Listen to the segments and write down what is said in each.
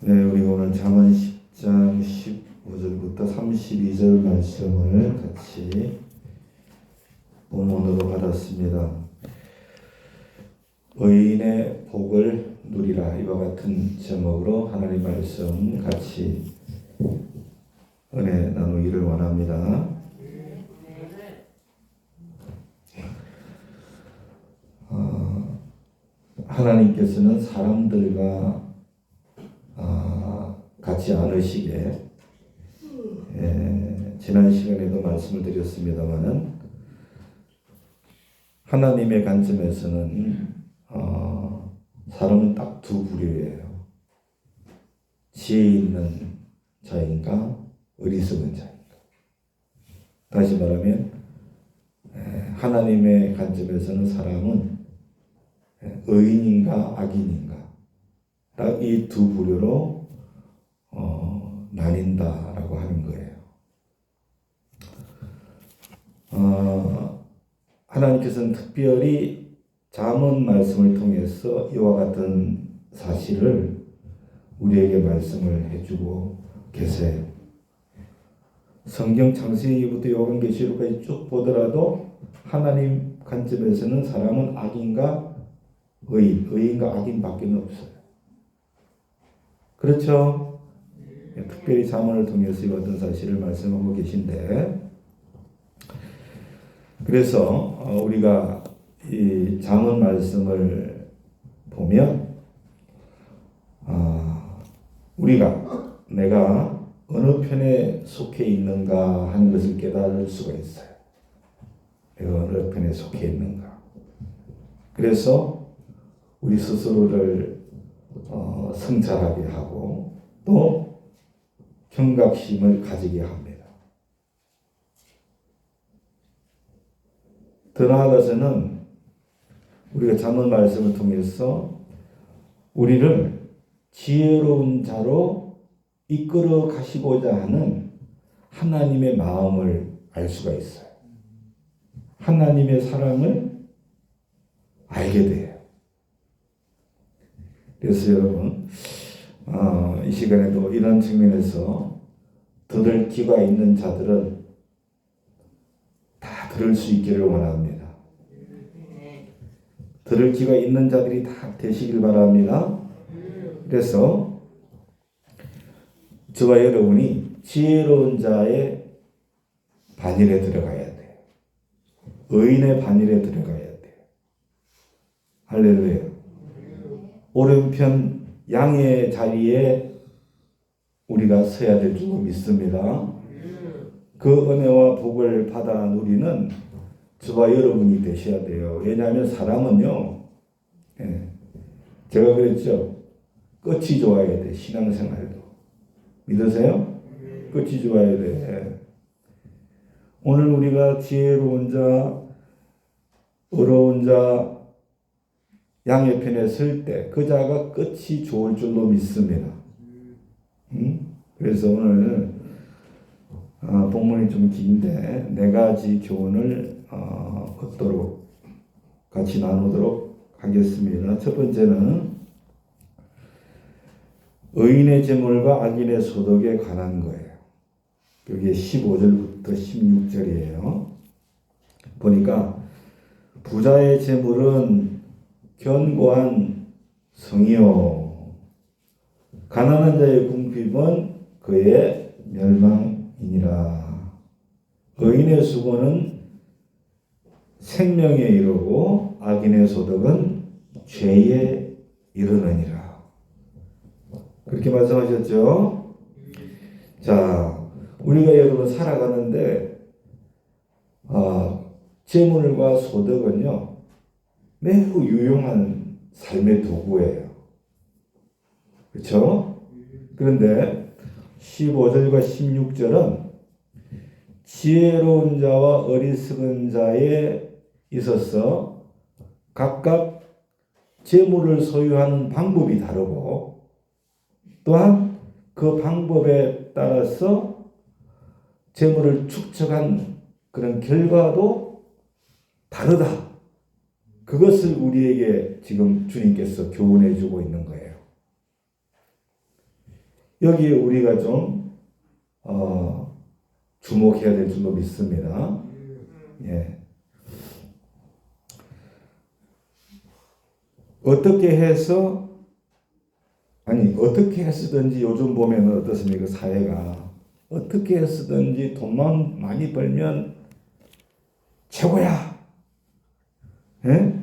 네, 우리가 오늘 잠언 10장 15절부터 32절 말씀을 같이 본문으로 받았습니다. 의인의 복을 누리라, 이와 같은 제목으로 하나님 말씀 같이 은혜 나누기를 원합니다. 하나님께서는 사람들과 같지 않으시게, 지난 시간에도 말씀을 드렸습니다마는 하나님의 관점에서는 사람은 딱 두 부류예요. 지혜 있는 자인가, 어리석은 자인가. 다시 말하면 하나님의 관점에서는 사람은 의인인가 악인인가, 딱 이 두 부류로 나뉜다라고 하는 거예요. 하나님께서는 특별히 잠언 말씀을 통해서 이와 같은 사실을 우리에게 말씀을 해주고 계세요. 성경 창세기부터 요한계시록까지 쭉 보더라도 하나님 관점에서는 사람은 악인가 의인가 악인밖에 없어요. 그렇죠? 특별히 잠언을 통해서 이와 같은 사실을 말씀하고 계신데, 그래서 우리가 이 잠언 말씀을 보면 내가 어느 편에 속해 있는가 하는 것을 깨달을 수가 있어요. 내가 어느 편에 속해 있는가. 그래서 우리 스스로를 성찰하게 하고 또 경각심을 가지게 합니다. 더 나아가서는 우리가 잠언 말씀을 통해서 우리를 지혜로운 자로 이끌어 가시고자 하는 하나님의 마음을 알 수가 있어요. 하나님의 사랑을 알게 돼요. 그래서 여러분, 이 시간에도 이런 측면에서 들을 귀가 있는 자들은 다 들을 수 있기를 원합니다. 들을 귀가 있는 자들이 다 되시길 바랍니다. 그래서 저와 여러분이 지혜로운 자의 반열에 들어가야 돼요. 의인의 반열에 들어가야 돼요. 할렐루야. 오른편 양의 자리에 우리가 서야 될 줄 믿습니다. 그 은혜와 복을 받아 누리는 저와 여러분이 되셔야 돼요. 왜냐하면 사람은요, 제가 그랬죠. 끝이 좋아야 돼. 신앙생활도. 믿으세요? 끝이 좋아야 돼. 오늘 우리가 지혜로운 자, 의로운 자, 양의 편에 설 때 그 자가 끝이 좋을 줄로 믿습니다. 그래서 오늘 본문이 좀 긴데 네 가지 교훈을 얻도록 같이 나누도록 하겠습니다. 첫 번째는 의인의 재물과 악인의 소득에 관한 거예요. 여기 15절부터 16절이에요. 보니까 부자의 재물은 견고한 성이요, 가난한 자의 궁핍은 그의 멸망이니라. 의인의 수고는 생명에 이르고 악인의 소득은 죄에 이르느니라. 그렇게 말씀하셨죠? 자, 우리가 여러분 살아가는데 재물과 소득은요 매우 유용한 삶의 도구예요. 그렇죠? 그런데 15절과 16절은 지혜로운 자와 어리석은 자에 있어서 각각 재물을 소유하는 방법이 다르고 또한 그 방법에 따라서 재물을 축적한 그런 결과도 다르다. 그것을 우리에게 지금 주님께서 교훈해 주고 있는 거예요. 여기에 우리가 좀 주목해야 될 줄로 믿습니다. 예. 어떻게 해서든지 요즘 보면 어떻습니까? 사회가 어떻게 해서든지 돈만 많이 벌면 최고야. 예?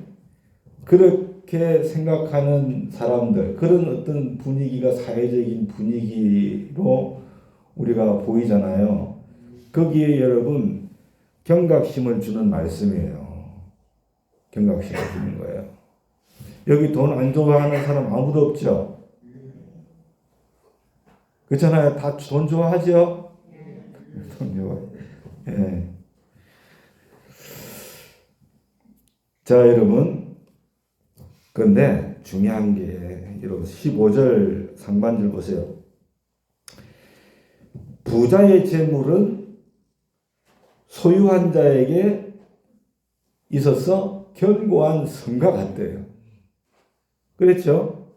그렇게 생각하는 사람들, 그런 어떤 분위기가 사회적인 분위기로 우리가 보이잖아요. 거기에 여러분 경각심을 주는 말씀이에요. 경각심을 주는 거예요. 여기 돈 안 좋아하는 사람 아무도 없죠? 그렇잖아요. 다 돈 좋아하죠? 돈 좋아. 예. 자, 여러분. 근데 중요한 게 여러분 15절 상반절 보세요. 부자의 재물은 소유한 자에게 있어서 견고한 성과 같대요. 그렇죠?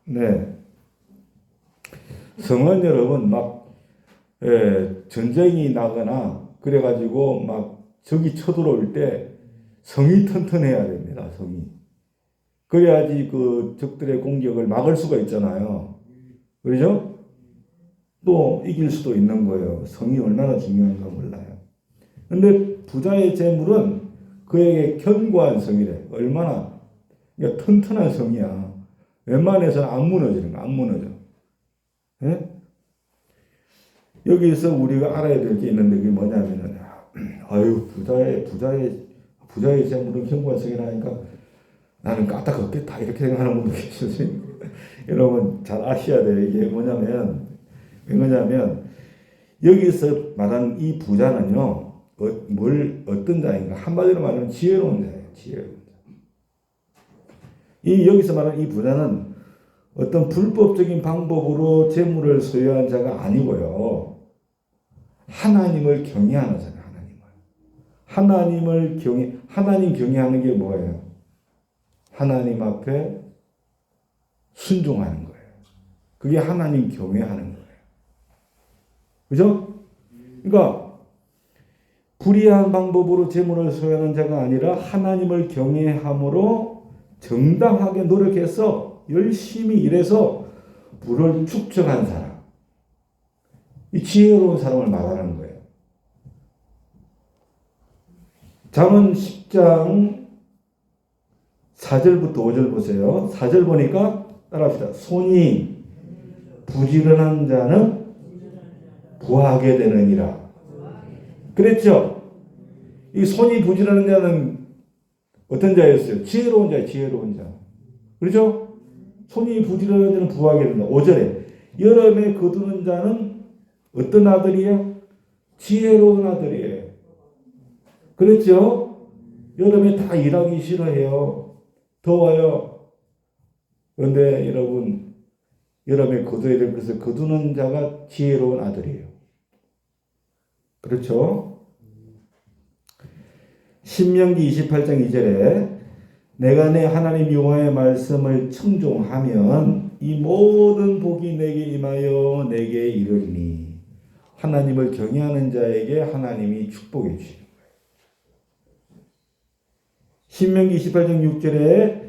네. 성은 여러분 전쟁이 나거나 그래가지고 적이 쳐들어올 때 성이 튼튼해야 됩니다. 성이. 그래야지 그 적들의 공격을 막을 수가 있잖아요. 그렇죠? 또 이길 수도 있는 거예요. 성이 얼마나 중요한가 몰라요. 근데 부자의 재물은 그에게 견고한 성이래. 얼마나 그러니까 튼튼한 성이야. 웬만해서는 안 무너지는 거야. 안 무너져. 예? 여기서 우리가 알아야 될 게 있는데 그게 뭐냐면은 부자의 재물은 견고한 성이라니까 나는 까딱 없겠다 이렇게 생각하는 분도 계시죠. 여러분 잘 아셔야 돼요. 이게 뭐냐면 여기서 말하는 이 부자는요 어떤 자인가 한마디로 말하면 지혜로운 자예요. 지혜로운 자. 여기서 말하는 이 부자는 어떤 불법적인 방법으로 재물을 소유한 자가 아니고요. 하나님을 경외하는 자예요. 하나님 경외하는 게 뭐예요? 하나님 앞에 순종하는 거예요. 그게 하나님 경외하는 거예요. 그죠? 그러니까 불의한 방법으로 재물을 소유하는 자가 아니라 하나님을 경외함으로 정당하게 노력해서 열심히 일해서 부를 축적한 사람. 이 지혜로운 사람을 말하는 거예요. 잠언 10장 4절부터 5절 보세요. 4절 보니까 따라합시다. 손이 부지런한 자는 부하게 되느니라. 그랬죠? 이 손이 부지런한 자는 어떤 자였어요? 지혜로운 자예요. 지혜로운 자. 그렇죠? 손이 부지런한 자는 부하게 된다. 5절에 여름에 거두는 자는 어떤 아들이에요? 지혜로운 아들이에요. 그렇죠? 여름에 다 일하기 싫어해요. 더워요. 그런데 여러분 여름에 거둬야 될 것을 거두는 자가 지혜로운 아들이에요. 그렇죠? 신명기 28장 2절에 내가 내 하나님 여호와의 말씀을 청종하면 이 모든 복이 내게 임하여 내게 이르리니 하나님을 경외하는 자에게 하나님이 축복해 주시는 거예요. 신명기 28장 6절에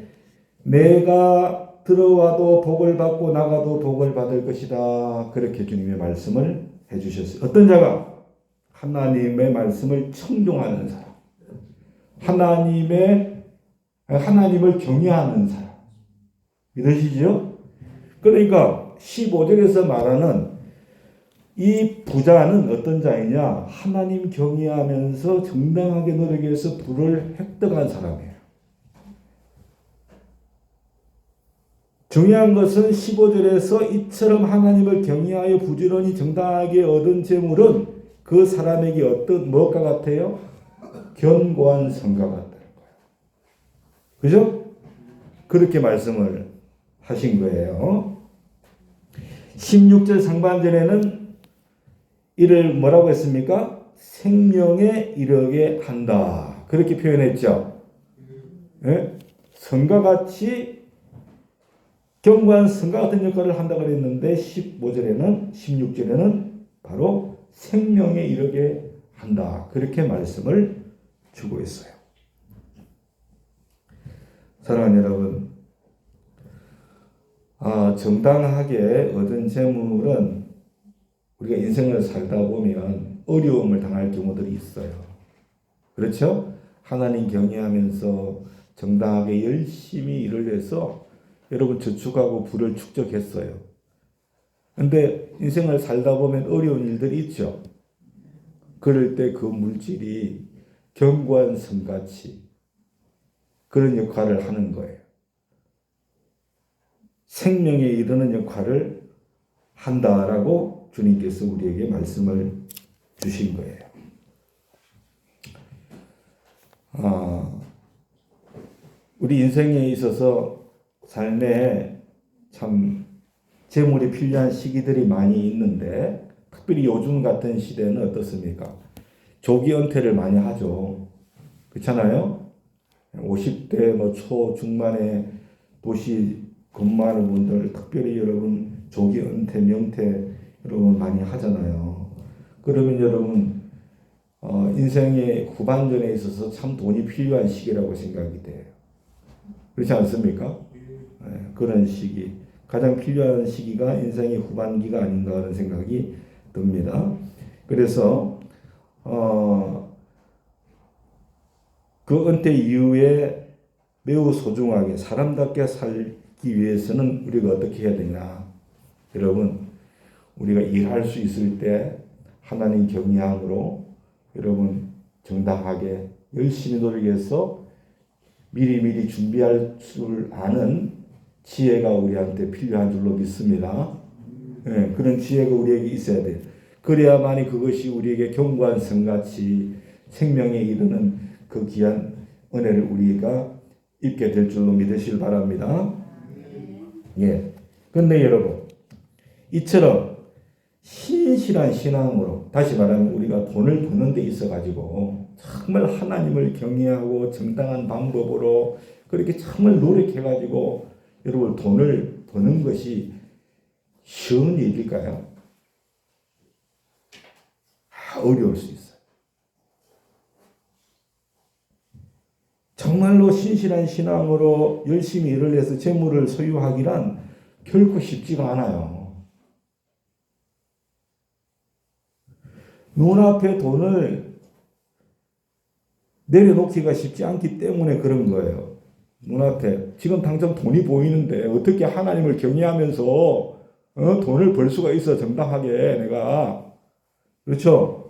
내가 들어와도 복을 받고 나가도 복을 받을 것이다. 그렇게 주님의 말씀을 해주셨어요. 어떤 자가? 하나님의 말씀을 청종하는 사람. 하나님을 경외하는 사람. 믿으시죠? 그러니까 15절에서 말하는 이 부자는 어떤 자이냐? 하나님 경외하면서 정당하게 노력해서 부를 획득한 사람이에요. 중요한 것은 15절에서 이처럼 하나님을 경외하여 부지런히 정당하게 얻은 재물은 그 사람에게 어떤 무엇과 같아요? 견고한 성과 같다는 거예요. 그죠? 그렇게 말씀을 하신 거예요. 16절 상반절에는 이를 뭐라고 했습니까? 생명에 이르게 한다. 그렇게 표현했죠. 네? 성과 같이 견고한 성과 같은 역할을 한다 그랬는데 15절에는 16절에는 바로 생명에 이르게 한다. 그렇게 말씀을 주고 있어요. 사랑하는 여러분, 정당하게 얻은 재물은 우리가 인생을 살다 보면 어려움을 당할 경우들이 있어요. 그렇죠? 하나님 경외하면서 정당하게 열심히 일을 해서 여러분 저축하고 부를 축적했어요. 근데 인생을 살다 보면 어려운 일들이 있죠. 그럴 때 그 물질이 견고한 성같이 그런 역할을 하는 거예요. 생명에 이르는 역할을 한다라고 주님께서 우리에게 말씀을 주신 거예요. 우리 인생에 있어서 삶에 참 재물이 필요한 시기들이 많이 있는데 특별히 요즘 같은 시대는 어떻습니까? 조기 은퇴를 많이 하죠. 그렇잖아요? 50대 초 중반에 도시 근무하는 분들 특별히 여러분 조기 은퇴, 명퇴 여러분 많이 하잖아요. 그러면 여러분 인생의 후반전에 있어서 참 돈이 필요한 시기라고 생각이 돼요. 그렇지 않습니까? 네, 그런 시기. 가장 필요한 시기가 인생의 후반기가 아닌가 하는 생각이 듭니다. 그래서 그 은퇴 이후에 매우 소중하게 사람답게 살기 위해서는 우리가 어떻게 해야 되냐. 여러분, 우리가 일할 수 있을 때 하나님 경외함으로 여러분 정당하게 열심히 노력해서 미리미리 준비할 줄 아는 지혜가 우리한테 필요한 줄로 믿습니다. 네, 그런 지혜가 우리에게 있어야 돼요. 그래야만이 그것이 우리에게 견고한 성같이 생명에 이르는 그 귀한 은혜를 우리가 입게 될 줄로 믿으시길 바랍니다. 예. 근데 여러분, 이처럼 신실한 신앙으로, 다시 말하면 우리가 돈을 버는 데 있어가지고 정말 하나님을 경외하고 정당한 방법으로 그렇게 정말 노력해가지고 여러분 돈을 버는 것이 쉬운 일일까요? 어려울 수 있어요. 정말로 신실한 신앙으로 열심히 일을 해서 재물을 소유하기란 결코 쉽지가 않아요. 눈앞에 돈을 내려놓기가 쉽지 않기 때문에 그런 거예요. 눈앞에 지금 당장 돈이 보이는데 어떻게 하나님을 경외하면서 돈을 벌 수가 있어 정당하게 내가. 그렇죠?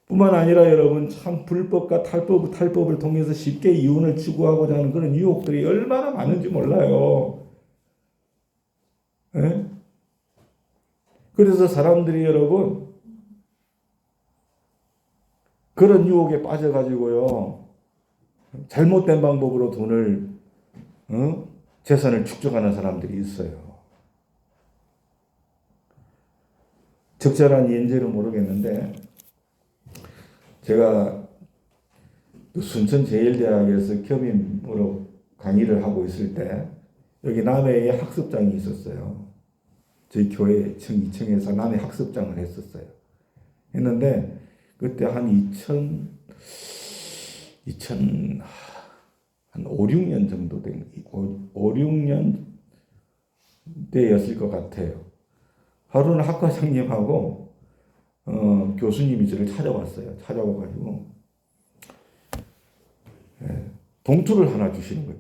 뿐만 아니라 여러분 참 불법과 탈법을 통해서 쉽게 이윤을 추구하고자 하는 그런 유혹들이 얼마나 많은지 몰라요. 예? 그래서 사람들이 여러분 그런 유혹에 빠져가지고요 잘못된 방법으로 돈을 재산을 축적하는 사람들이 있어요. 적절한 예인지는 모르겠는데 제가 순천제일대학에서 겸임으로 강의를 하고 있을 때 여기 남해에 학습장이 있었어요. 저희 교회 2층에서 남해 학습장을 했었어요. 했는데 그때 한 5, 6년 정도 된 5, 6년 때였을 것 같아요. 하루는 학과장님하고 교수님이 저를 찾아왔어요. 찾아와가지고 봉투를 하나 주시는 거예요.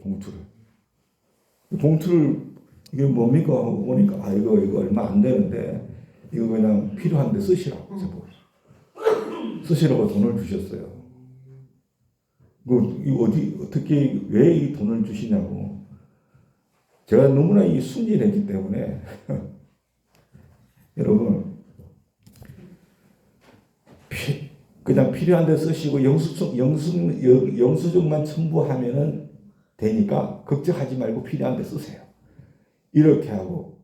봉투를 이게 뭡니까? 하고 보니까 이거 얼마 안 되는데 이거 그냥 필요한데 쓰시라고 쓰시라고 돈을 주셨어요. 어떻게 왜 이 돈을 주시냐고. 제가 너무나 순진했기 때문에 여러분 그냥 필요한 데 쓰시고 영수증만 첨부하면은 되니까 걱정하지 말고 필요한 데 쓰세요. 이렇게 하고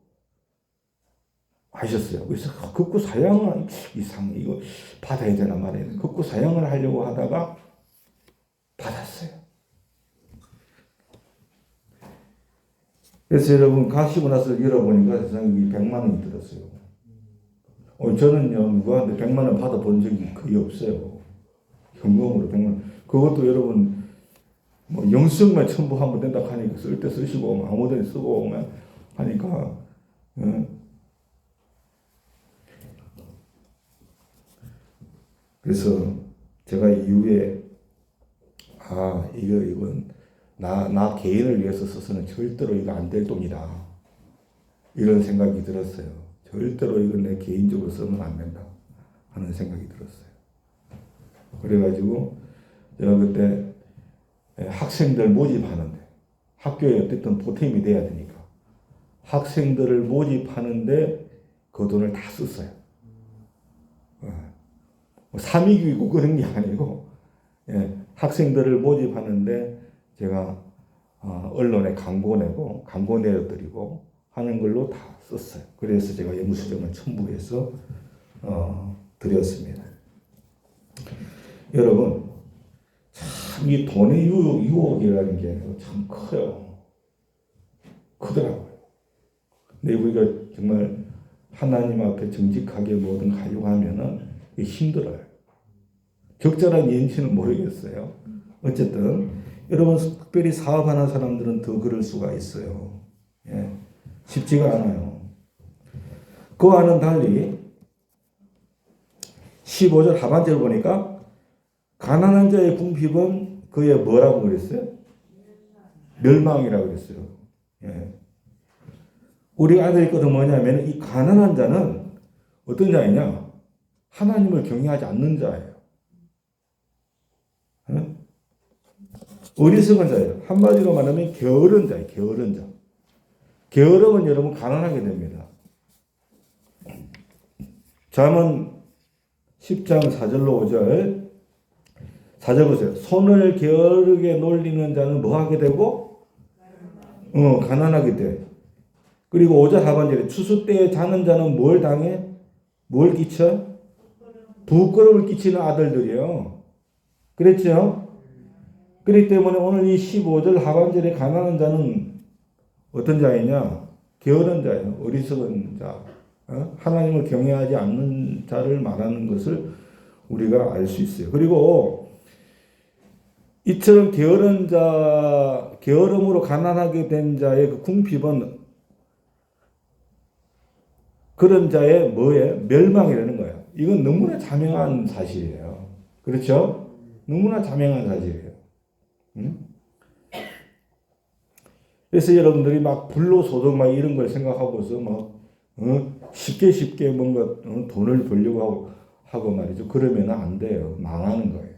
하셨어요. 그래서 극구 사양을 이상해 이거 받아야 되나 말아야 되나 극구 사양을 하려고 하다가 받았어요. 그래서 여러분 가시고 나서 열어보니까 세상에 100만 원이 들었어요. 저는요, 누구한테 100만 원 받아본 적이 거의 없어요. 현금으로 100만 원. 그것도 여러분, 뭐 영수증만 첨부하면 된다 하니까 쓸 때 쓰시고, 아무데나 쓰고 하니까, 그래서 제가 이후에, 이건 나 개인을 위해서 써서는 절대로 이거 안 될 돈이다. 이런 생각이 들었어요. 절대로 이건 내 개인적으로 쓰면 안 된다. 하는 생각이 들었어요. 그래가지고 제가 그때 학생들 모집하는데, 학교에 어쨌든 보탬이 돼야 되니까 학생들을 모집하는데 그 돈을 다 썼어요. 삼위교육이고 그런 게 아니고, 학생들을 모집하는데 제가 언론에 광고 내어드리고 하는 걸로 다 썼어요. 그래서 제가 영수증을 첨부해서 드렸습니다. 여러분, 참 이 돈의 유혹이라는 게 참 커요. 크더라고요. 근데 우리가 정말 하나님 앞에 정직하게 뭐든 가려고 하면은 힘들어요. 적절한 예인치는 모르겠어요. 어쨌든 여러분, 특별히 사업하는 사람들은 더 그럴 수가 있어요. 쉽지가 않아요. 그와는 달리 15절 하반절을 보니까 가난한 자의 궁핍은 그의 뭐라고 그랬어요? 멸망이라고 그랬어요. 우리 아들이 것은 뭐냐면 이 가난한 자는 어떤 자이냐? 하나님을 경외하지 않는 자예요. 어리석은 자예요. 한마디로 말하면 게으른 자예요. 게으른 자. 게으름은 여러분 가난하게 됩니다. 잠언 10장 4절로 5절 4절 보세요. 손을 게으르게 놀리는 자는 뭐 하게 되고? 가난하게 돼. 그리고 5절 하반절에 추수 때에 자는 자는 뭘 당해? 뭘 끼쳐? 부끄러움을 끼치는 아들들이에요. 그랬죠? 그렇기 때문에 오늘 이 15절 하반절에 가난한 자는 어떤 자이냐? 게으른 자예요. 어리석은 자. 하나님을 경외하지 않는 자를 말하는 것을 우리가 알 수 있어요. 그리고 이처럼 게으른 자, 게으름으로 가난하게 된 자의 그 궁핍은 그런 자의 뭐에 멸망이라는 거예요. 이건 너무나 자명한 사실이에요. 그렇죠? 너무나 자명한 사실이에요. 그래서 여러분들이 막 불로소득 막 이런 걸 생각하고서 막 쉽게 뭔가 돈을 벌려고 하고 말이죠. 그러면 안 돼요. 망하는 거예요.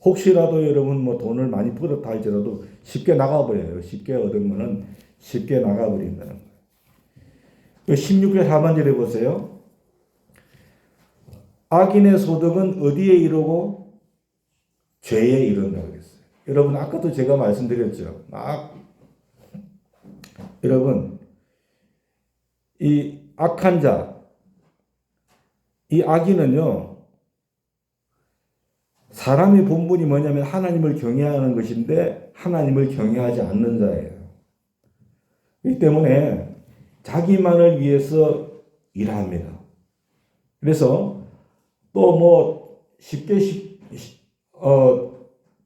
혹시라도 여러분 뭐 돈을 많이 벌었다 할지라도 쉽게 나가버려요. 쉽게 얻은 거는 쉽게 나가버린다는 거예요. 16절 하반절에 보세요. 악인의 소득은 어디에 이르고 죄에 이른다고 그랬어요. 여러분 아까도 제가 말씀드렸죠. 여러분 이 악한 자, 이 악인은요, 사람의 본분이 뭐냐면 하나님을 경외하는 것인데 하나님을 경외하지 않는 자예요. 그렇기 때문에 자기만을 위해서 일합니다. 그래서 또 뭐 쉽게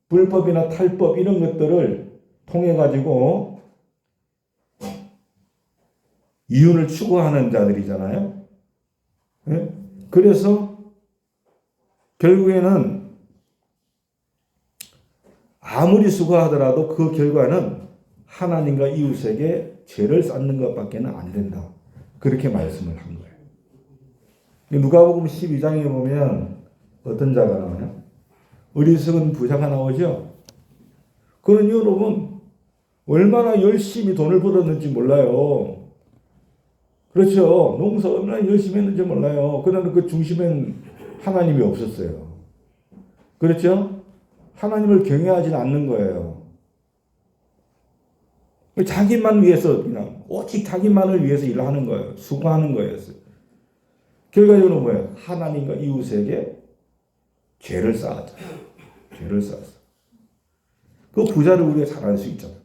불법이나 탈법 이런 것들을 통해 가지고 이윤을 추구하는 자들이잖아요. 그래서 결국에는 아무리 수고하더라도 그 결과는 하나님과 이웃에게 죄를 쌓는 것밖에 안 된다. 그렇게 말씀을 한 거예요. 누가복음 12장에 보면 어떤 자가 나오냐? 어리석은 부자가 나오죠. 그는 여러분 얼마나 열심히 돈을 벌었는지 몰라요. 그렇죠. 농사 얼마나 열심히 했는지 몰라요. 그러나 그 중심엔 하나님이 없었어요. 그렇죠? 하나님을 경외하지 않는 거예요. 자기만 위해서 그냥 오직 자기만을 위해서 일을 하는 거예요. 수고하는 거였어요. 결과적으로 뭐예요? 하나님과 이웃에게 죄를 쌓았죠. 죄를 쌓았어. 그 부자를 우리가 잘 알 수 있잖아요.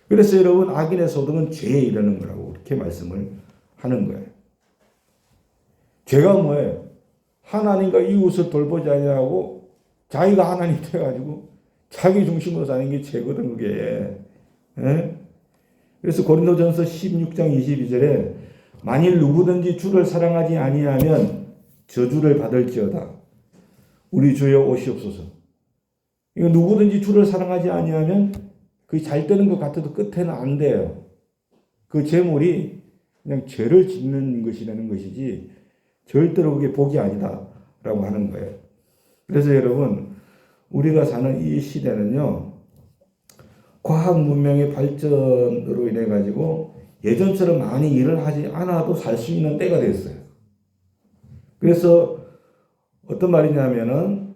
그래서 여러분 악인의 소득은 죄에 이르는 거라고 그렇게 말씀을 하는 거예요. 죄가 뭐예요? 하나님과 이웃을 돌보지 아니하고 자기가 하나님 돼가지고 자기 중심으로 사는 게 죄거든 그게. 예? 그래서 고린도전서 16장 22절에 만일 누구든지 주를 사랑하지 아니하면 저주를 받을지어다. 우리 주여 오시옵소서. 이거 누구든지 주를 사랑하지 아니하면 그 잘 되는 것 같아도 끝에는 안 돼요. 그 재물이 그냥 죄를 짓는 것이라는 것이지 절대로 그게 복이 아니다라고 하는 거예요. 그래서 여러분 우리가 사는 이 시대는요. 과학 문명의 발전으로 인해 가지고 예전처럼 많이 일을 하지 않아도 살 수 있는 때가 됐어요. 그래서 어떤 말이냐면은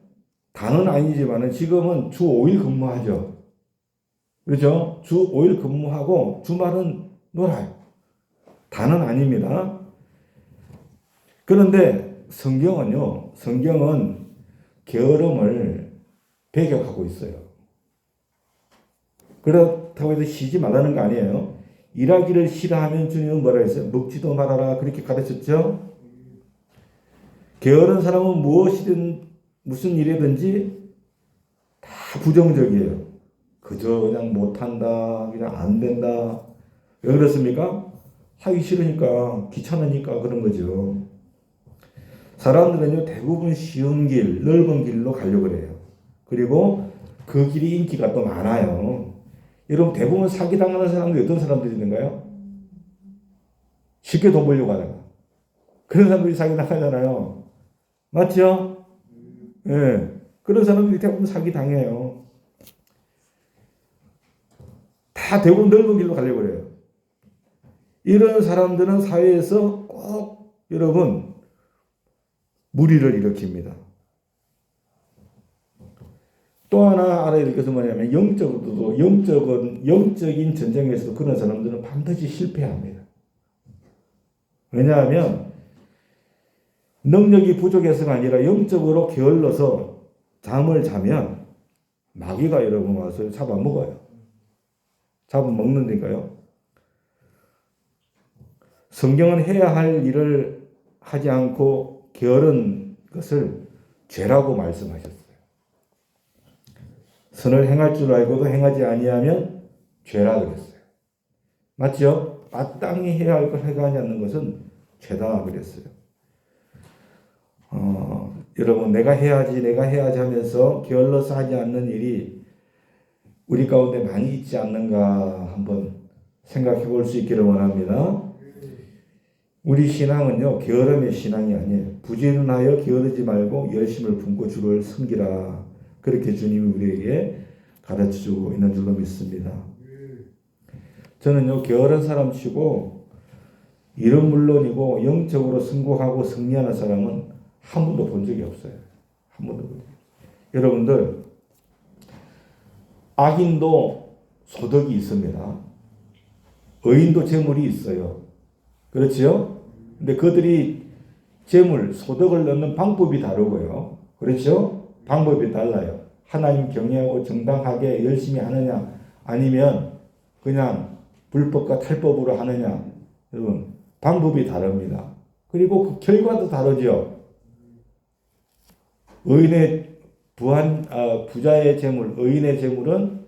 다는 아니지만은 지금은 주 5일 근무하죠. 그렇죠? 주 5일 근무하고 주말은 놀아요. 다는 아닙니다. 그런데 성경은 게으름을 배격하고 있어요. 그렇다고 해서 쉬지 말라는 거 아니에요. 일하기를 싫어하면 주님은 뭐라 했어요? 먹지도 말아라 그렇게 가르쳤죠. 게으른 사람은 무엇이든 무슨 일이든지 다 부정적이에요. 그저 그냥 못한다, 그냥 안 된다. 왜 그렇습니까? 하기 싫으니까, 귀찮으니까 그런 거죠. 사람들은요, 대부분 쉬운 길, 넓은 길로 가려고 해요. 그리고 그 길이 인기가 또 많아요. 여러분, 대부분 사기당하는 사람들이 어떤 사람들인가요? 쉽게 돈 벌려고 하다가. 그런 사람들이 사기당하잖아요. 맞죠? 예. 네. 그런 사람들이 대부분 사기당해요. 다 대부분 넓은 길로 가려고 해요. 이런 사람들은 사회에서 꼭 여러분 무리를 일으킵니다. 또 하나 알아야 될 것은 뭐냐면 영적인 전쟁에서도 그런 사람들은 반드시 실패합니다. 왜냐하면 능력이 부족해서가 아니라 영적으로 게을러서 잠을 자면 마귀가 여러분 와서 잡아먹어요. 잡아먹는다니까요. 성경은 해야 할 일을 하지 않고 게으른 것을 죄라고 말씀하셨어요. 선을 행할 줄 알고도 행하지 아니하면 죄라 그랬어요. 맞죠? 마땅히 해야 할 걸 행하지 않는 것은 죄다 그랬어요. 여러분 내가 해야지 하면서 게을러서 하지 않는 일이 우리 가운데 많이 있지 않는가 한번 생각해 볼 수 있기를 원합니다. 우리 신앙은요, 게으름의 신앙이 아니에요. 부지런하여 게으르지 말고 열심을 품고 주를 섬기라. 그렇게 주님이 우리에게 가르쳐주고 있는 줄로 믿습니다. 저는요, 게으른 사람 치고 일은 물론이고 영적으로 성공하고 승리하는 사람은 한 번도 본 적이 없어요. 한 번도 본 적이 없어요. 여러분들, 악인도 소득이 있습니다. 의인도 재물이 있어요. 그렇죠? 근데 그들이 재물, 소득을 넣는 방법이 다르고요. 그렇죠? 방법이 달라요. 하나님 경외하고 정당하게 열심히 하느냐, 아니면 그냥 불법과 탈법으로 하느냐, 여러분, 방법이 다릅니다. 그리고 그 결과도 다르죠. 부자의 재물, 의인의 재물은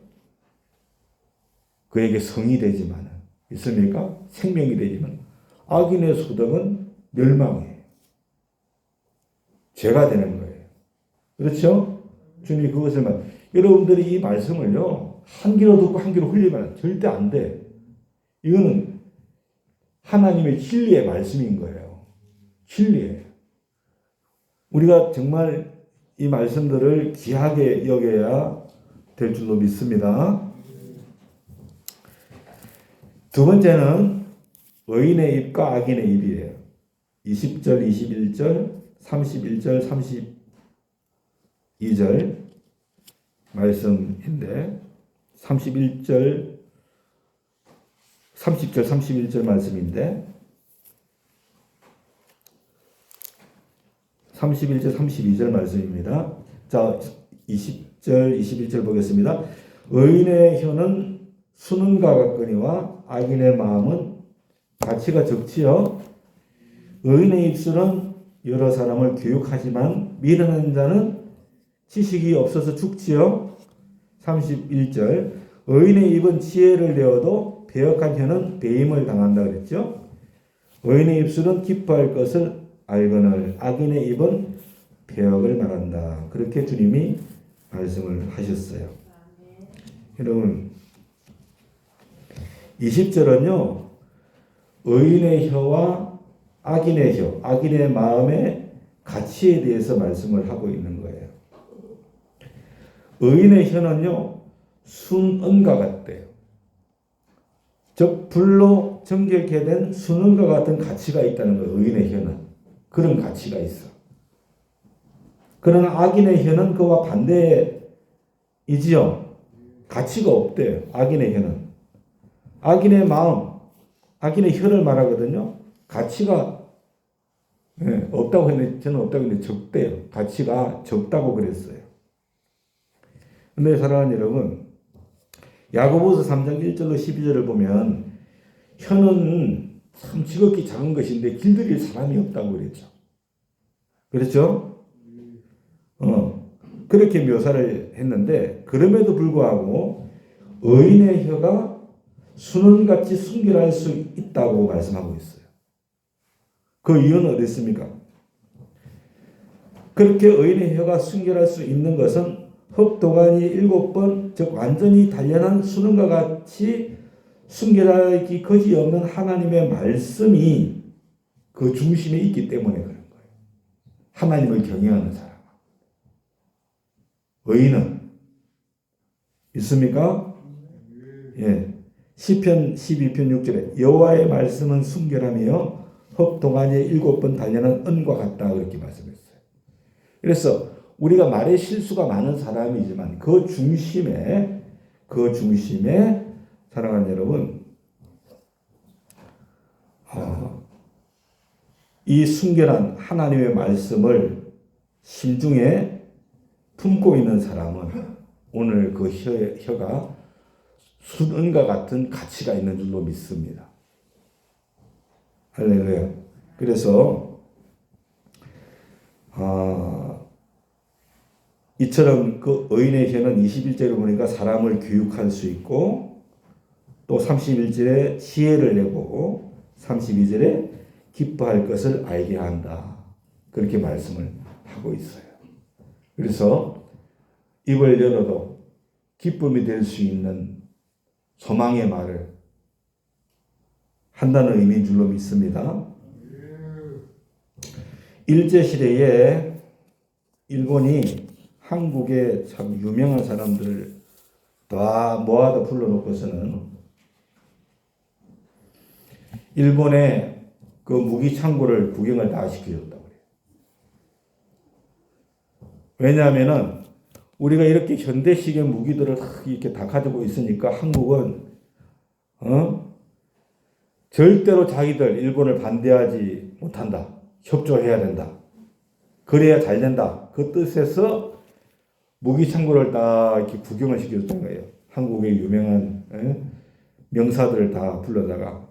그에게 성이 되지만, 있습니까? 생명이 되지만, 악인의 소득은 멸망이에요. 죄가 되는 거예요. 그렇죠? 주님이 그것을 여러분들이 이 말씀을요, 한 귀로 듣고 한 귀로 흘리면 절대 안 돼. 이거는 하나님의 진리의 말씀인 거예요. 진리예요. 우리가 정말 이 말씀들을 귀하게 여겨야 될 줄로 믿습니다. 두 번째는 의인의 입과 악인의 입이에요. 20절, 21절, 31절, 32절 말씀인데 30절, 31절 말씀인데 31절, 32절 말씀입니다. 자, 20절, 21절 보겠습니다. 의인의 혀는 수능과 같거니와 악인의 마음은 가치가 적지요. 의인의 입술은 여러 사람을 교육하지만 미련한 자는 지식이 없어서 죽지요. 31절 의인의 입은 지혜를 내어도 배역한 혀는 배임을 당한다 그랬죠. 의인의 입술은 기뻐할 것을 알거늘 악인의 입은 배역을 말한다. 그렇게 주님이 말씀을 하셨어요. 여러분 20절은요. 의인의 혀와 악인의 혀, 악인의 마음의 가치에 대해서 말씀을 하고 있는 거예요. 의인의 혀는요. 순은과 같대요. 즉 불로 정결케 된 순은과 같은 가치가 있다는 거예요. 의인의 혀는. 그런 가치가 있어. 그러나 악인의 혀는 그와 반대이지요. 가치가 없대요. 악인의 혀는. 악인의 마음, 악인의 혀를 말하거든요. 가치가 없다고 했는데 저는 없다고 했는데 적대요. 가치가 적다고 그랬어요. 근데 사랑하는 여러분, 야고보서 3장 1절로 12절을 보면 혀는 참 지극히 작은 것인데 길들일 사람이 없다고 그랬죠. 그렇죠? 그렇게 묘사를 했는데 그럼에도 불구하고 의인의 혀가 순은같이 순결할 수 있다고 말씀하고 있어요. 그 이유는 어디 있습니까? 그렇게 의인의 혀가 순결할 수 있는 것은 흡도관이 7번, 즉 완전히 단련한 순은과 같이 순결하기 거지없는 하나님의 말씀이 그 중심에 있기 때문에 그런 거예요. 하나님을 경외하는 사람. 의인은 있습니까? 예. 시편 12편 6절에 여호와의 말씀은 순결하며 흡동안에 7번 단련한 은과 같다 그렇게 말씀했어요. 그래서 우리가 말에 실수가 많은 사람이지만 그 중심에 사랑하는 여러분 이 순결한 하나님의 말씀을 심중에 품고 있는 사람은 오늘 그 혀가 순은과 같은 가치가 있는 줄로 믿습니다. 할렐루야. 그래서 이처럼 그 의인의 혀는 21절에 보니까 사람을 교육할 수 있고 또 31절에 지혜를 내고 32절에 기뻐할 것을 알게 한다. 그렇게 말씀을 하고 있어요. 그래서 입을 열어도 기쁨이 될 수 있는 소망의 말을 한다는 의미인 줄로 믿습니다. 일제시대에 일본이 한국의 참 유명한 사람들을 다 모아다 불러놓고서는 일본의 그 무기 창고를 구경을 다 시켜줬다고 그래요. 왜냐하면은 우리가 이렇게 현대식의 무기들을 이렇게 다 가지고 있으니까 한국은 절대로 자기들 일본을 반대하지 못한다. 협조해야 된다. 그래야 잘 된다. 그 뜻에서 무기 창고를 다 이렇게 구경을 시켜줬던 거예요. 한국의 유명한 명사들을 다 불러다가.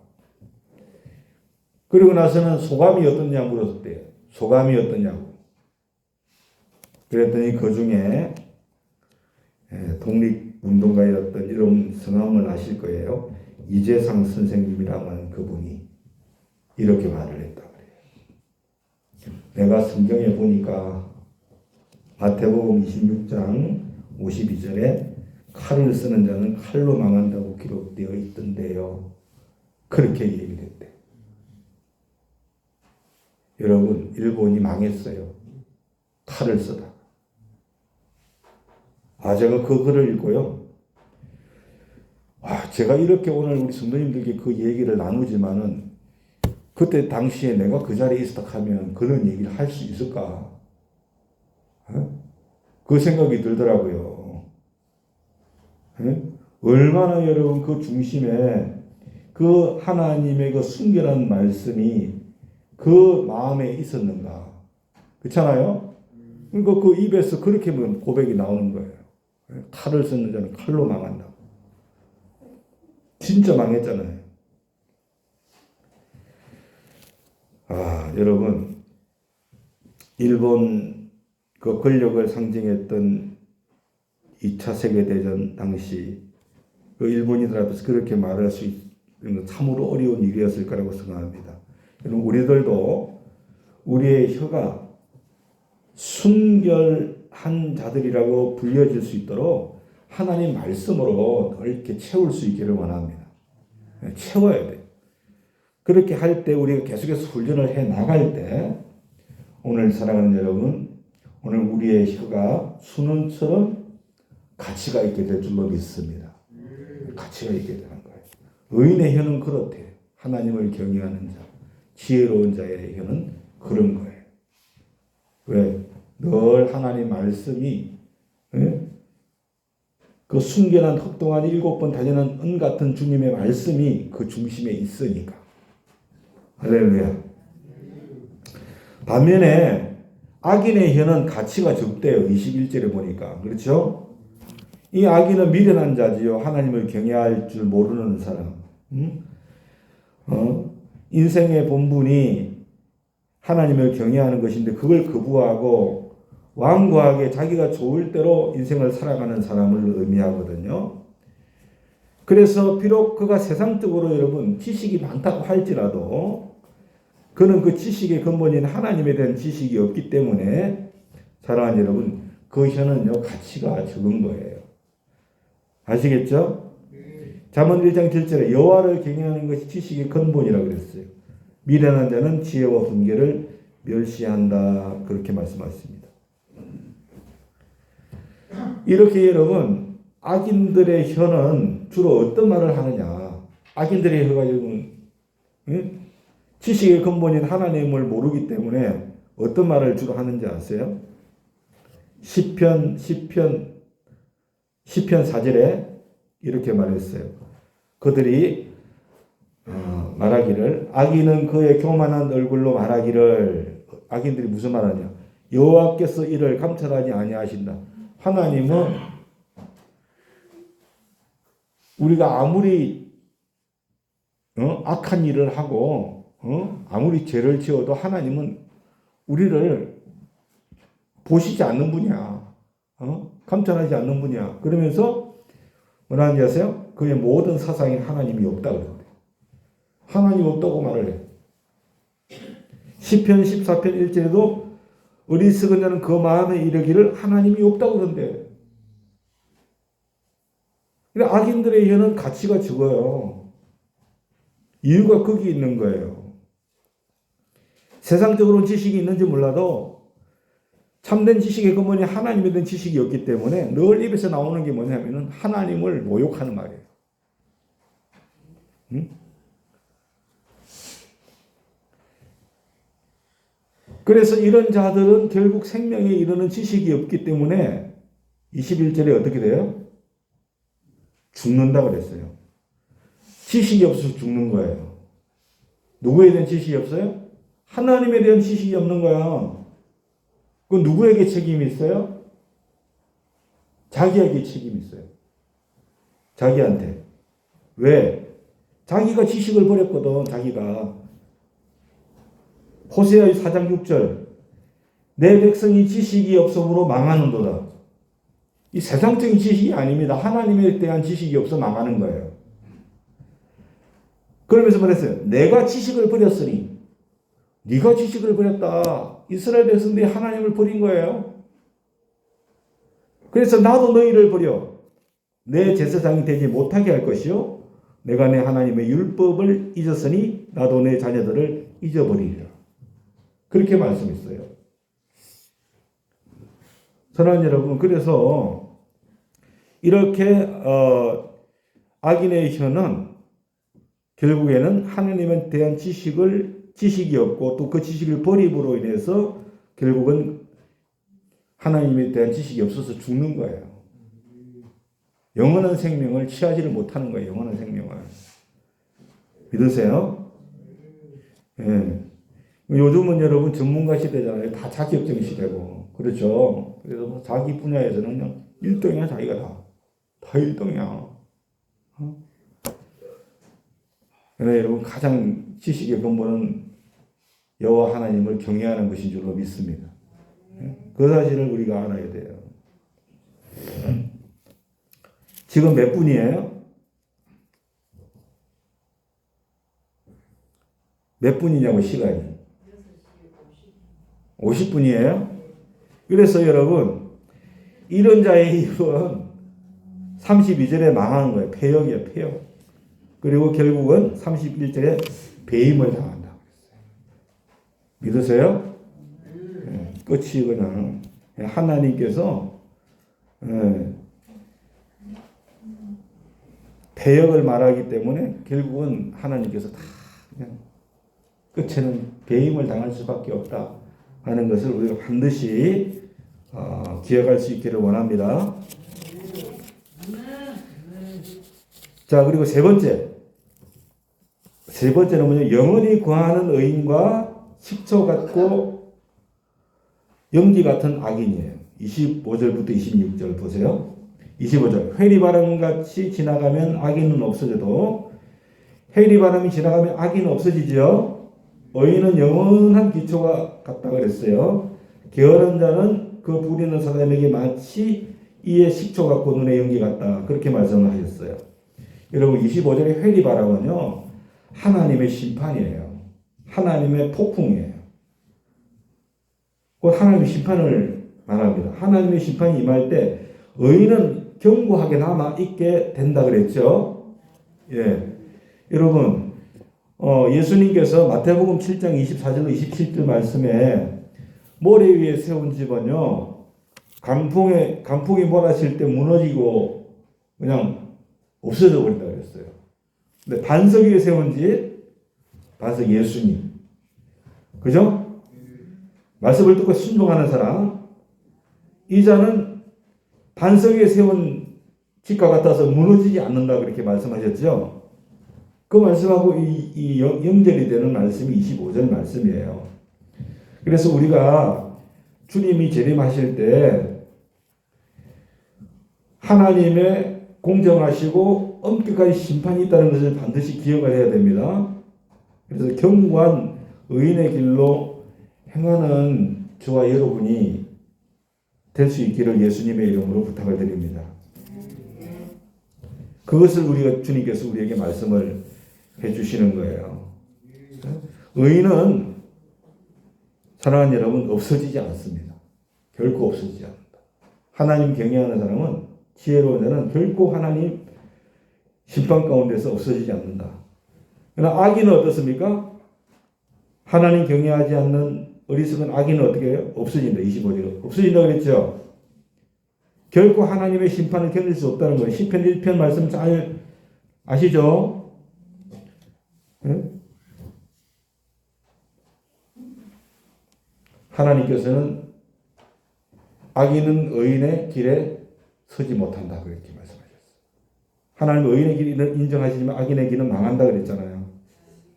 그리고 나서는 소감이 어떻냐 물었대요. 소감이 어떠냐고. 그랬더니 그 중에 독립운동가였던 이런 성함을 아실 거예요. 이재상 선생님이라는 그분이 이렇게 말을 했다 그래요. 내가 성경에 보니까 마태복음 26장 52절에 칼을 쓰는 자는 칼로 망한다고 기록되어 있던데요. 그렇게 얘기를 했대. 여러분, 일본이 망했어요. 칼을 쓰다. 제가 그 글을 읽고요. 제가 이렇게 오늘 우리 성도님들께 그 얘기를 나누지만은 그때 당시에 내가 그 자리에 있었다 하면 그런 얘기를 할 수 있을까? 그 생각이 들더라고요. 얼마나 여러분 그 중심에 그 하나님의 그 순결한 말씀이 그 마음에 있었는가. 그렇잖아요? 그러니까 그 입에서 그렇게 고백이 나오는 거예요. 칼을 쓰는 자는 칼로 망한다. 진짜 망했잖아요. 여러분, 일본 그 권력을 상징했던 2차 세계대전 당시 그 일본인들 앞에서 그렇게 말할 수 있는 참으로 어려운 일이었을 거라고 생각합니다. 여러분, 우리들도 우리의 혀가 순결한 자들이라고 불려질 수 있도록 하나님 말씀으로 이렇게 채울 수 있기를 원합니다. 채워야 돼요. 그렇게 할 때 우리가 계속해서 훈련을 해 나갈 때 오늘 사랑하는 여러분, 오늘 우리의 혀가 순원처럼 가치가 있게 될 줄로 믿습니다. 가치가 있게 되는 거예요. 의인의 혀는 그렇대요. 하나님을 경외하는 자, 지혜로운 자의 혀는 그런 거예요. 왜? 늘 하나님 말씀이 그 순결한 흑동안 7번 다니는 은 같은 주님의 말씀이 그 중심에 있으니까. 할렐루야. 반면에 악인의 혀는 가치가 적대요. 21절에 보니까. 그렇죠? 이 악인은 미련한 자지요. 하나님을 경외할 줄 모르는 사람. 인생의 본분이 하나님을 경외하는 것인데 그걸 거부하고 완고하게 자기가 좋을 대로 인생을 살아가는 사람을 의미하거든요. 그래서 비록 그가 세상적으로 여러분 지식이 많다고 할지라도 그는 그 지식의 근본인 하나님에 대한 지식이 없기 때문에 사랑하는 여러분, 그 혀는요 가치가 적은 거예요. 아시겠죠? 잠언 1장 7절에 여호와를 경외하는 것이 지식의 근본이라고 그랬어요. 미련한 자는 지혜와 훈계를 멸시한다. 그렇게 말씀하셨습니다. 이렇게 여러분, 악인들의 혀는 주로 어떤 말을 하느냐? 악인들의 혀가 여러분, 지식의 근본인 하나님을 모르기 때문에 어떤 말을 주로 하는지 아세요? 시편 4절에 이렇게 말했어요. 그들이 말하기를, 악인은 그의 교만한 얼굴로 말하기를, 악인들이 무슨 말하냐? 여호와께서 이를 감찰하지 아니하신다. 하나님은 우리가 아무리 악한 일을 하고 아무리 죄를 지어도 하나님은 우리를 보시지 않는 분이야. 감찰하지 않는 분이야. 그러면서 뭐라 하는지 아세요? 그의 모든 사상에 하나님이 없다고 그러는데. 하나님 없다고 말을 해. 시편 14편 1절에도 어리석은 자는 그 마음에 이르기를 하나님이 없다고 그러는데. 악인들의 혀는 가치가 적어요. 이유가 거기 있는 거예요. 세상적으로는 지식이 있는지 몰라도 참된 지식의 근본이 하나님에 대한 지식이 없기 때문에 늘 입에서 나오는 게 뭐냐면은 하나님을 모욕하는 말이에요. 그래서 이런 자들은 결국 생명에 이르는 지식이 없기 때문에 21절에 어떻게 돼요? 죽는다 그랬어요. 지식이 없어서 죽는 거예요. 누구에 대한 지식이 없어요? 하나님에 대한 지식이 없는 거야. 그건 누구에게 책임이 있어요? 자기에게 책임이 있어요. 자기한테. 왜? 자기가 지식을 버렸거든. 자기가. 호세아 4장 6절 내 백성이 지식이 없으므로 망하는도다. 이 세상적인 지식이 아닙니다. 하나님에 대한 지식이 없어 망하는 거예요. 그러면서 말했어요. 내가 지식을 버렸으니 네가 지식을 버렸다. 이스라엘 백성들이 하나님을 버린 거예요. 그래서 나도 너희를 버려 내 제사장이 되지 못하게 할 것이요 내가 내 하나님의 율법을 잊었으니 나도 내 자녀들을 잊어버리리라. 그렇게 말씀했어요. 사랑하는 여러분, 그래서 이렇게 악인의 혀는 결국에는 하나님에 대한 지식이 없고 또 그 지식을 버림으로 인해서 결국은 하나님에 대한 지식이 없어서 죽는 거예요. 영원한 생명을 취하지를 못하는 거예요. 영원한 생명을. 믿으세요? 예. 요즘은 여러분 전문가 시대잖아요. 다 자격증 시대고. 그렇죠? 그래서 자기 분야에서는 그냥 1등이야, 자기가 다. 다 1등이야. 그러나 여러분 가장 지식의 근본은 여호와 하나님을 경외하는 것인 줄로 믿습니다. 그 사실을 우리가 알아야 돼요. 지금 몇 분이에요? 몇 분이냐고 시간이? 50분이에요? 그래서 여러분 이런 자의 입은 32절에 망하는 거예요. 폐역이에요. 폐역. 그리고 결국은 31절에 배임을 당한다고 했어요. 믿으세요? 네, 끝이 그냥 하나님께서 배역을 말하기 때문에 결국은 하나님께서 다 그냥 끝에는 배임을 당할 수밖에 없다 하는 것을 우리가 반드시 기억할 수 있기를 원합니다. 자, 그리고 세 번째는 뭐냐? 영원히 거하는 의인과 식초 같고 연기 같은 악인이에요. 25절부터 26절 보세요. 25절. 회리바람같이 지나가면 악인은 없어져도 회리바람이 지나가면 악인은 없어지죠. 의인은 영원한 기초가 같다 그랬어요. 게으른 자는 그 부리는 사람에게 마치 이에 식초 같고 눈에 연기 같다. 그렇게 말씀을 하셨어요. 여러분 25절의 회리바람은요. 하나님의 심판이에요. 하나님의 폭풍이에요. 그 하나님의 심판을 말합니다. 하나님의 심판이 임할 때 의인은 견고하게 남아 있게 된다 그랬죠. 예, 여러분 예수님께서 마태복음 7장 24절로 27절 말씀에 모래 위에 세운 집은요 강풍이 몰아칠 때 무너지고 그냥 없어져 버린다 그랬어요. 근데 반석 위에 세운 집, 반석 예수님, 그죠? 말씀을 듣고 순종하는 사람, 이 자는 반석 위에 세운 집과 같아서 무너지지 않는다 그렇게 말씀하셨죠. 그 말씀하고 이 연결이 되는 말씀이 25절 말씀이에요. 그래서 우리가 주님이 재림하실 때 하나님의 공정하시고 엄격한 심판이 있다는 것을 반드시 기억을 해야 됩니다. 그래서 견고한 의인의 길로 행하는 저와 여러분이 될 수 있기를 예수님의 이름으로 부탁을 드립니다. 그것을 우리가 주님께서 우리에게 말씀을 해주시는 거예요. 의인은 사랑하는 여러분 없어지지 않습니다. 결코 없어지지 않는다. 하나님 경외하는 사람은 지혜로운 자는 결코 하나님 심판 가운데서 없어지지 않는다. 그러나 악인은 어떻습니까? 하나님 경외하지 않는 어리석은 악인은 어떻게 해요? 없어진다. 25절. 없어진다 그랬죠? 결코 하나님의 심판을 견딜 수 없다는 거예요. 시편 1편 말씀 잘 아시죠? 네? 하나님께서는 악인은 의인의 길에 서지 못한다 그렇게 말씀하셨어요. 하나님은 의인의 길을 인정하시지만 악인의 길은 망한다 그랬잖아요.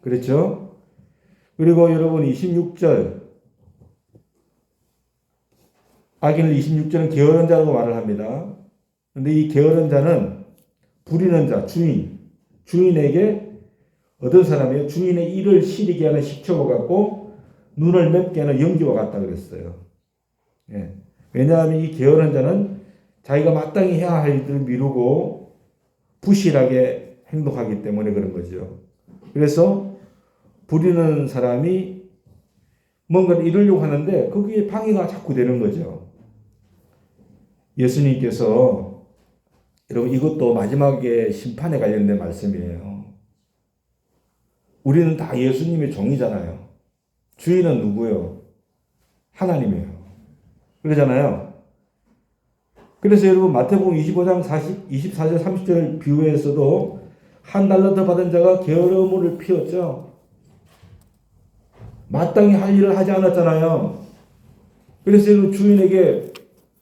그렇죠? 그리고 여러분 26절 악인을 26절은 게으른 자라고 말을 합니다. 그런데 이 게으른 자는 부리는 자, 주인에게 어떤 사람이에요? 주인의 일을 시리게 하는 식초와 같고 눈을 맵게 하는 연기와 같다 그랬어요. 예. 왜냐하면 이 게으른 자는 자기가 마땅히 해야 할 일을 미루고 부실하게 행동하기 때문에 그런 거죠. 그래서 부리는 사람이 뭔가를 이루려고 하는데 거기에 방해가 자꾸 되는 거죠. 예수님께서 여러분 이것도 마지막에 심판에 관련된 말씀이에요. 우리는 다 예수님의 종이잖아요. 주인은 누구예요? 하나님이에요. 그러잖아요. 그래서 여러분 마태복음 25장 24절 30절을 비유해서도 한 달란트 받은 자가 게으름을 피웠죠. 마땅히 할 일을 하지 않았잖아요. 그래서 여러분 주인에게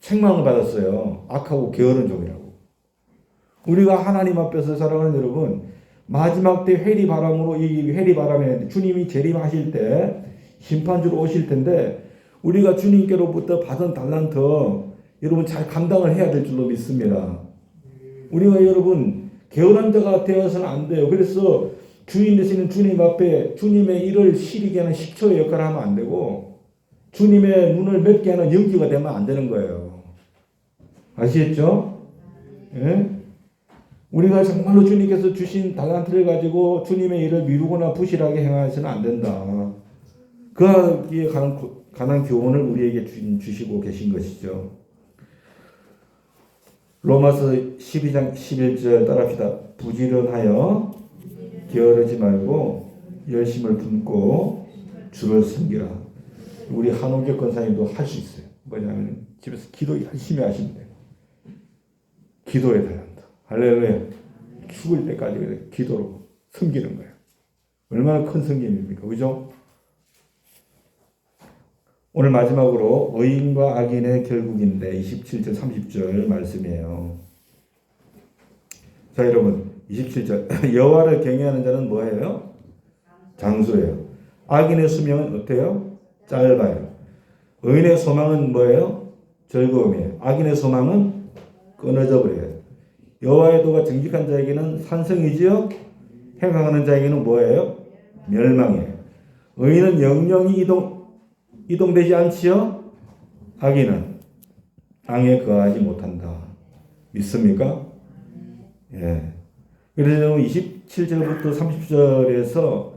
책망을 받았어요. 악하고 게으른 종이라고. 우리가 하나님 앞에서 살아가는 여러분 마지막 때 회리바람으로 이 회리바람에 주님이 재림하실 때 심판주로 오실 텐데 우리가 주님께로부터 받은 달란트 여러분 잘 감당을 해야 될 줄로 믿습니다. 우리가 여러분 게으른 자가 되어서는 안 돼요. 그래서 주인 되시는 주님 앞에 주님의 일을 시리게 하는 식초의 역할을 하면 안 되고 주님의 눈을 맵게 하는 연기가 되면 안 되는 거예요. 아시겠죠? 예? 우리가 정말로 주님께서 주신 달란트를 가지고 주님의 일을 미루거나 부실하게 행하시는 안 된다. 그하기에 관한 교훈을 우리에게 주시고 계신 것이죠. 로마서 12장 11절 따라합시다. 부지런하여 게으르지 말고 열심을 품고 주를 섬기라. 우리 한옥교 권사님도 할 수 있어요. 뭐냐면 집에서 기도 열심히 하시면 돼요. 기도에 달한다. 할렐루야. 죽을 때까지 기도로 섬기는 거예요. 얼마나 큰 섬김입니까? 그죠? 오늘 마지막으로 의인과 악인의 결국인데 27절 30절 말씀이에요. 자 여러분 27절 여호와를 경외하는 자는 뭐예요? 장수예요. 악인의 수명은 어때요? 짧아요. 의인의 소망은 뭐예요? 즐거움이에요. 악인의 소망은 끊어져 버려요. 여호와의 도가 정직한 자에게는 산성이지요. 행하는 자에게는 뭐예요? 멸망이에요. 의인은 영영이 이동되지 않지요. 악인은 땅에 거하지 못한다. 믿습니까? 예. 그래서 27절부터 30절에서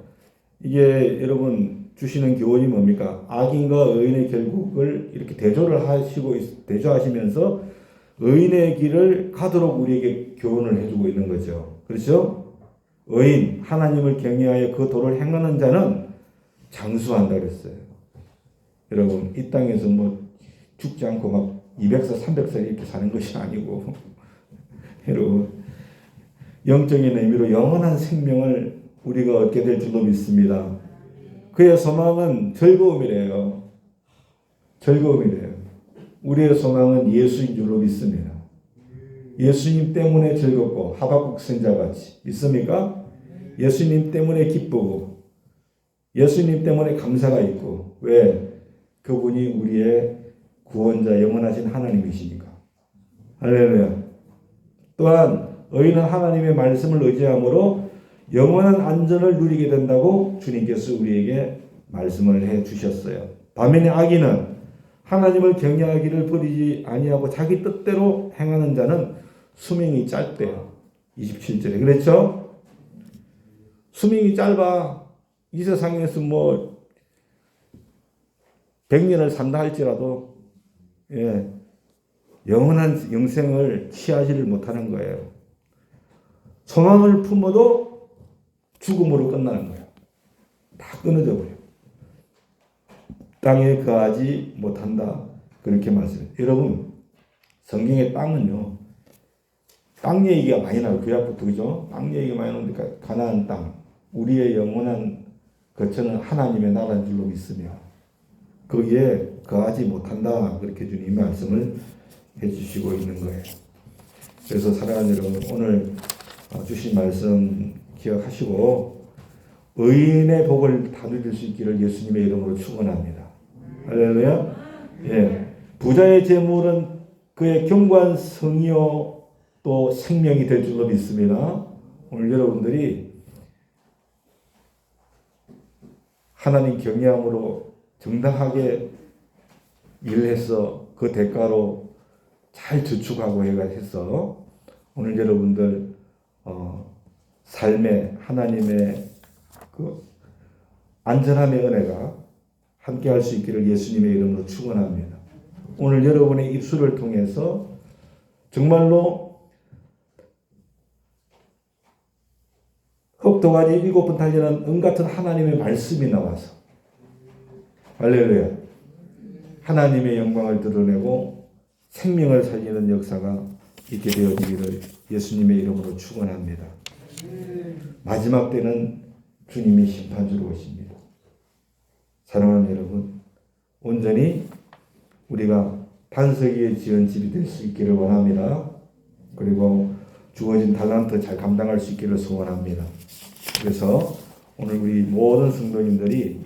이게 여러분 주시는 교훈이 뭡니까? 악인과 의인의 결국을 이렇게 대조하시면서 의인의 길을 가도록 우리에게 교훈을 해주고 있는 거죠. 그렇죠? 의인, 하나님을 경외하여 그 도를 행하는 자는 장수한다 그랬어요. 여러분, 이 땅에서 뭐 죽지 않고 막 200살, 300살 이렇게 사는 것이 아니고, 여러분, 영적인 의미로 영원한 생명을 우리가 얻게 될 줄로 믿습니다. 그의 소망은 즐거움이래요. 즐거움이래요. 우리의 소망은 예수인 줄로 믿습니다. 예수님 때문에 즐겁고 하박국 선자같이 믿습니까? 예수님 때문에 기쁘고 예수님 때문에 감사가 있고 왜? 그분이 우리의 구원자 영원하신 하나님이시니까. 할렐루야. 또한 의인은 하나님의 말씀을 의지함으로 영원한 안전을 누리게 된다고 주님께서 우리에게 말씀을 해 주셨어요. 반면에 악인은 하나님을 경외하기를 버리지 아니하고 자기 뜻대로 행하는 자는 수명이 짧대요. 27절에 그렇죠? 수명이 짧아. 이 세상에서 뭐 100년을 산다 할지라도 영원한 영생을 취하지를 못하는 거예요. 소망을 품어도 죽음으로 끝나는 거예요. 다 끊어져 버려요. 땅에 거하지 못한다. 그렇게 말씀해요. 여러분, 성경의 땅은요, 땅 얘기가 많이 나와요. 구약부터, 그죠? 땅 얘기가 많이 나오니까, 가나안 땅, 우리의 영원한 거처는 하나님의 나라인 줄로 믿으며, 거기에 거하지 못한다. 그렇게 주님이 말씀을 해주시고 있는 거예요. 그래서 사랑하는 여러분, 오늘 주신 말씀 기억하시고, 의인의 복을 다 누릴 수 있기를 예수님의 이름으로 축원합니다. 할렐루야. 예. 부자의 재물은 그의 견고한 성이요 또 생명이 될 줄로 믿습니다. 오늘 여러분들이 하나님 경외함으로 정당하게 일해서 그 대가로 잘 저축하고 해서 오늘 여러분들 삶에 하나님의 그 안전함의 은혜가 함께 할 수 있기를 예수님의 이름으로 축원합니다. 오늘 여러분의 입술을 통해서 정말로 흑동아리 7번 달리는 은같은 하나님의 말씀이 나와서 할렐루야. 하나님의 영광을 드러내고 생명을 살리는 역사가 있게 되어지기를 예수님의 이름으로 축원합니다. 마지막 때는 주님이 심판주로 오십니다. 사랑하는 여러분, 온전히 우리가 반석 위에 지은 집이 될 수 있기를 원합니다. 그리고 주어진 달란트 잘 감당할 수 있기를 소원합니다. 그래서 오늘 우리 모든 성도님들이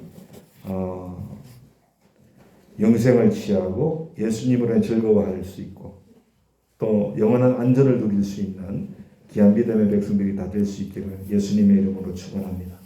영생을 취하고 예수님으로 즐거워할 수 있고 또 영원한 안전을 누릴 수 있는 귀한 믿음의 백성들이 다 될 수 있기를 예수님의 이름으로 축원합니다.